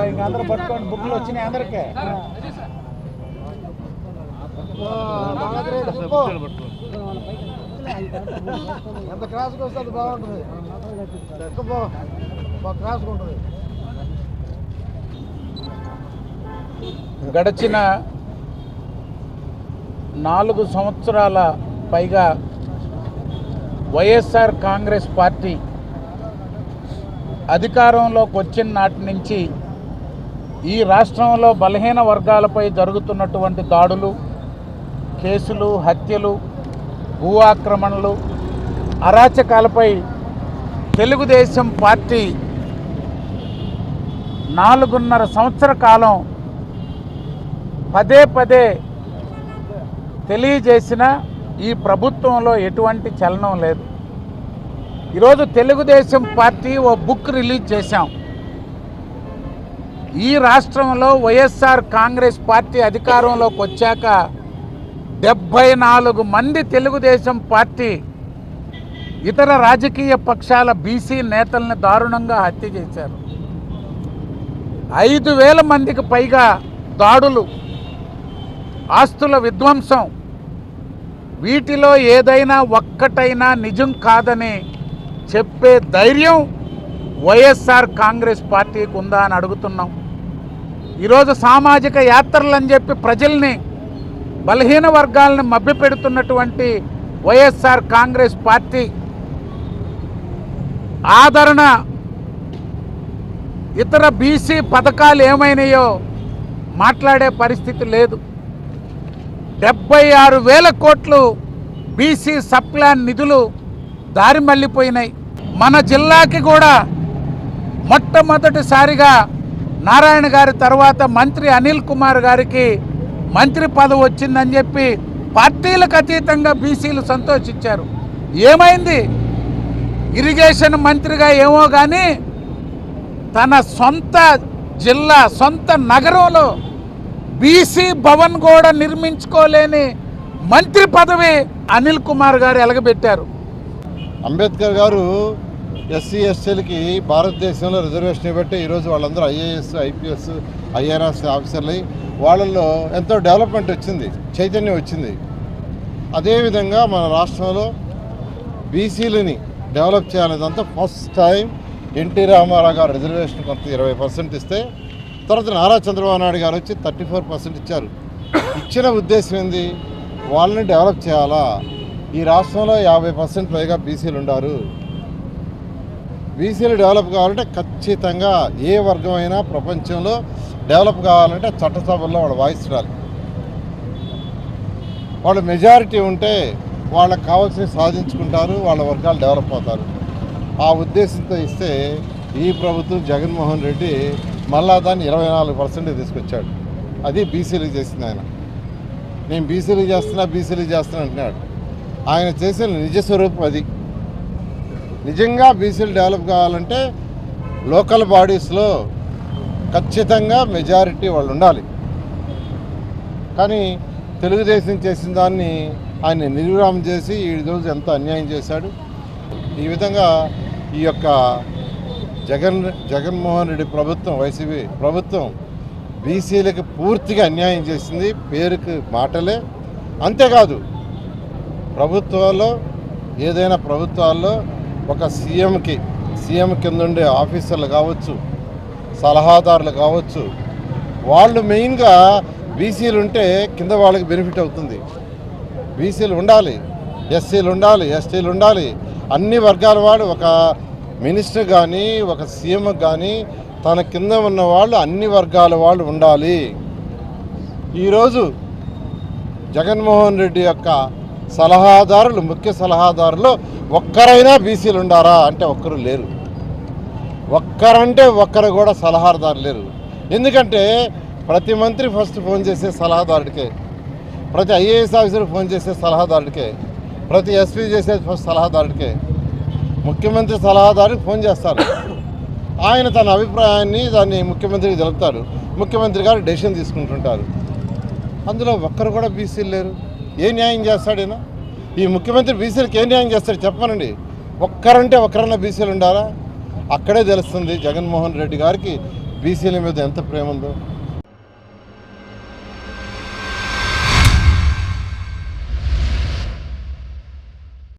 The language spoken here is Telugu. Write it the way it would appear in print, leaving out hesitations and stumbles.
అందరూ పట్టుకోండి, బుక్లు వచ్చినాయి అందరికీ. ఎంత క్రాస్కి వస్తే అది బాగుంటుంది, క్రాస్గా ఉంటుంది. గడిచిన 4 సంవత్సరాల పైగా వైఎస్ఆర్ కాంగ్రెస్ పార్టీ అధికారంలోకి వచ్చిన నాటి నుంచి ఈ రాష్ట్రంలో బలహీన వర్గాలపై జరుగుతున్నటువంటి దాడులు, కేసులు, హత్యలు, భూ ఆక్రమణలు, అరాచకాలపై తెలుగుదేశం పార్టీ 4.5 సంవత్సర కాలం పదే తెలియజేసిన ఈ ప్రభుత్వంలో ఎటువంటి చలనం లేదు. ఈరోజు తెలుగుదేశం పార్టీ ఓ బుక్ రిలీజ్ చేశాం. ఈ రాష్ట్రంలో వైఎస్ఆర్ కాంగ్రెస్ పార్టీ అధికారంలోకి వచ్చాక 74 మంది తెలుగుదేశం పార్టీ ఇతర రాజకీయ పక్షాల బీసీ నేతల్ని దారుణంగా హత్య చేశారు. 5,000 మందికి పైగా దాడులు, ఆస్తుల విధ్వంసం. వీటిలో ఏదైనా ఒక్కటైనా నిజం కాదని చెప్పే ధైర్యం వైఎస్ఆర్ కాంగ్రెస్ పార్టీకి ఉందా అని అడుగుతున్నాం. ఈరోజు సామాజిక యాత్రలు అని చెప్పి ప్రజల్ని, బలహీన వర్గాలను మభ్యపెడుతున్నటువంటి వైఎస్ఆర్ కాంగ్రెస్ పార్టీ ఆదరణ, ఇతర బీసీ పథకాలు ఏమైనాయో మాట్లాడే పరిస్థితి లేదు. 76,000 కోట్లు బీసీ సప్లాన్ నిధులు దారి మళ్ళీపోయినాయి. మన జిల్లాకి కూడా మొట్టమొదటిసారిగా నారాయణ గారి తర్వాత మంత్రి అనిల్ కుమార్ గారికి మంత్రి పదవి వచ్చిందని చెప్పి పార్టీలకు అతీతంగా బీసీలు సంతోషించారు. ఏమైంది? ఇరిగేషన్ మంత్రిగా ఏమో కానీ తన సొంత జిల్లా, సొంత నగరంలో బీసీ భవన్ కూడా నిర్మించుకోలేని మంత్రి పదవి అనిల్ కుమార్ గారు ఎలగబెట్టారు. అంబేద్కర్ గారు ఎస్సీ ఎస్టీలకి భారతదేశంలో రిజర్వేషన్ ఇవ్వబట్టి ఈరోజు వాళ్ళందరూ ఐఏఎస్, ఐపీఎస్, ఐఆర్ఎస్ ఆఫీసర్లు, వాళ్ళల్లో ఎంతో డెవలప్మెంట్ వచ్చింది, చైతన్యం వచ్చింది. అదేవిధంగా మన రాష్ట్రంలో బీసీలని డెవలప్ చేయాలనేదంతా ఫస్ట్ టైం ఎన్టీ రామారావు గారు రిజర్వేషన్ కొంత 20% ఇస్తే, తర్వాత నారా చంద్రబాబు నాయుడు గారు వచ్చి 34% ఇచ్చారు. ఇచ్చిన ఉద్దేశం ఏంది? వాళ్ళని డెవలప్ చేయాలా. ఈ రాష్ట్రంలో 50% పైగా బీసీలు ఉన్నారు. బీసీలు డెవలప్ కావాలంటే ఖచ్చితంగా ఏ వర్గమైనా ప్రపంచంలో డెవలప్ కావాలంటే చట్టసభల్లో వాళ్ళ వాయిస్ రాలి. వాళ్ళ మెజారిటీ ఉంటే వాళ్ళకి కావాల్సినవి సాధించుకుంటారు, వాళ్ళ వర్గాలు డెవలప్ అవుతారు. ఆ ఉద్దేశంతో ఇస్తే ఈ ప్రభుత్వం జగన్మోహన్ రెడ్డి మళ్ళా దాన్ని 24% తీసుకొచ్చాడు. అది బీసీలకు చేసింది ఆయన. నేను బీసీలు చేస్తున్నా అంటున్నాడు. ఆయన చేసిన నిజస్వరూపం అది. నిజంగా బీసీలు డెవలప్ కావాలంటే లోకల్ బాడీస్లో ఖచ్చితంగా మెజారిటీ వాళ్ళు ఉండాలి. కానీ తెలుగుదేశం చేసిన దాన్ని ఆయన నిర్విరామం చేసి ఈరోజు ఎంత అన్యాయం చేశాడు. ఈ విధంగా ఈ యొక్క జగన్మోహన్ రెడ్డి ప్రభుత్వం, వైసీపీ ప్రభుత్వం బీసీలకు పూర్తిగా అన్యాయం చేసింది. పేరుకి మాటలే. అంతేకాదు, ప్రభుత్వాల్లో ఏదైనా ప్రభుత్వాల్లో ఒక సీఎం కింద ఉండే ఆఫీసర్లు కావచ్చు, సలహాదారులు కావచ్చు, వాళ్ళు మెయిన్గా బీసీలు ఉంటే కింద వాళ్ళకి బెనిఫిట్ అవుతుంది. బీసీలు ఉండాలి, ఎస్సీలు ఉండాలి, ఎస్టీలు ఉండాలి. అన్ని వర్గాల వాడు ఒక మినిస్టర్ కానీ ఒక సీఎం కానీ తన కింద ఉన్న వాళ్ళు అన్ని వర్గాల వాళ్ళు ఉండాలి. ఈరోజు జగన్మోహన్ రెడ్డి యొక్క సలహాదారులు, ముఖ్య సలహాదారులు ఒక్కరైనా బీసీలు ఉండారా అంటే ఒక్కరు లేరు. ఒక్కరంటే ఒక్కరు కూడా సలహాదారు లేరు. ఎందుకంటే ప్రతి మంత్రి ఫస్ట్ ఫోన్ చేసే సలహాదారుడికే, ప్రతి ఐఏఎస్ ఆఫీసర్ ఫోన్ చేసే సలహాదారుడికే, ప్రతి ఎస్పీ చేసే ఫస్ట్ సలహాదారుడికే, ముఖ్యమంత్రి సలహాదారుడికి ఫోన్ చేస్తారు. ఆయన తన అభిప్రాయాన్ని దాన్ని ముఖ్యమంత్రికి తెలుపుతారు. ముఖ్యమంత్రి గారు డెసిషన్ తీసుకుంటుంటారు. అందులో ఒక్కరు కూడా బీసీలు లేరు. ఏ న్యాయం చేస్తాడైనా? ఈ ముఖ్యమంత్రి బీసీలకు ఏ న్యాయం చేస్తాడు చెప్పనండి. ఒక్కరంటే ఒక్కరన్నా బీసీలు ఉండాలా? అక్కడే తెలుస్తుంది జగన్మోహన్ రెడ్డి గారికి బీసీల మీద ఎంత ప్రేమ ఉందో